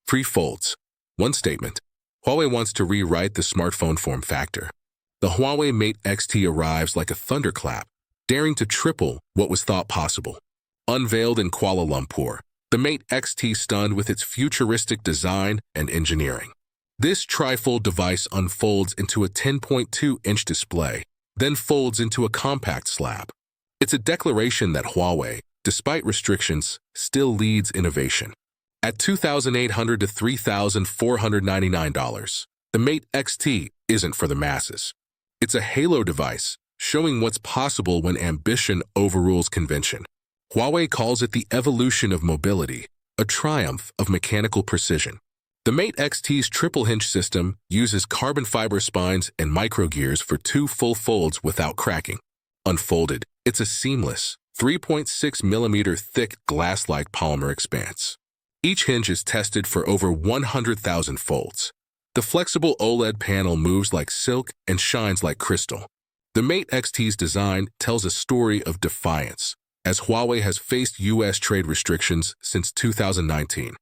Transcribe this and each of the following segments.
Free folds. One statement. Huawei wants to rewrite the smartphone form factor. The Huawei Mate X-T arrives like a thunderclap, daring to triple what was thought possible. Unveiled in Kuala Lumpur, the Mate X-T stunned with its futuristic design and engineering. This trifold device unfolds into a 10.2-inch display, then folds into a compact slab. It's a declaration that Huawei, despite restrictions, still leads innovation. At $2,800 to $3,499, the Mate X-T isn't for the masses. It's a halo device, showing what's possible when ambition overrules convention. Huawei calls it the evolution of mobility, a triumph of mechanical precision. The Mate X-T's triple hinge system uses carbon fiber spines and microgears for 2 full folds without cracking. Unfolded, it's a seamless, 3.6mm thick glass-like polymer expanse. Each hinge is tested for over 100,000 folds. The flexible OLED panel moves like silk and shines like crystal. The Mate X-T's design tells a story of defiance, as Huawei has faced U.S. trade restrictions since 2019.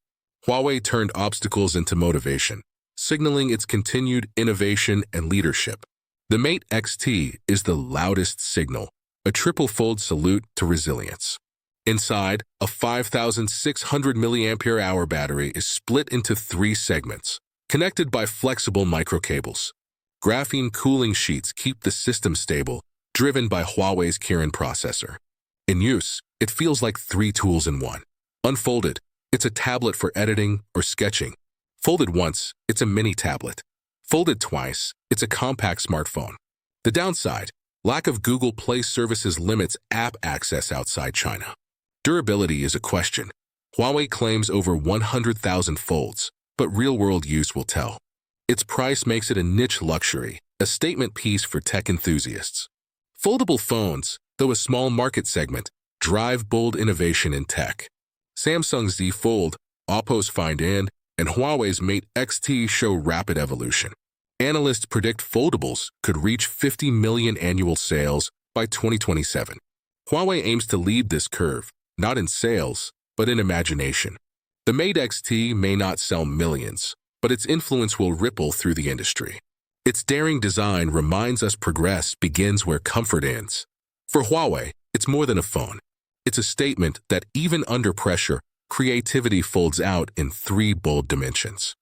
Huawei turned obstacles into motivation, signaling its continued innovation and leadership. The Mate X-T is the loudest signal, a triple-fold salute to resilience. Inside, a 5,600 mAh battery is split into 3 segments, connected by flexible microcables. Graphene cooling sheets keep the system stable, driven by Huawei's Kirin processor. In use, it feels like 3 tools in one. Unfolded, it's a tablet for editing or sketching. Folded once, it's a mini tablet. Folded twice, it's a compact smartphone. The downside, lack of Google Play services limits app access outside China. Durability is a question. Huawei claims over 100,000 folds, but real-world use will tell. Its price makes it a niche luxury, a statement piece for tech enthusiasts. Foldable phones, though a small market segment, drive bold innovation in tech. Samsung's Z Fold, Oppo's Find N, and Huawei's Mate X-T show rapid evolution. Analysts predict foldables could reach 50 million annual sales by 2027. Huawei aims to lead this curve, not in sales, but in imagination. The Mate X-T may not sell millions, but its influence will ripple through the industry. Its daring design reminds us progress begins where comfort ends. For Huawei, it's more than a phone. It's a statement that even under pressure, creativity folds out in 3 bold dimensions.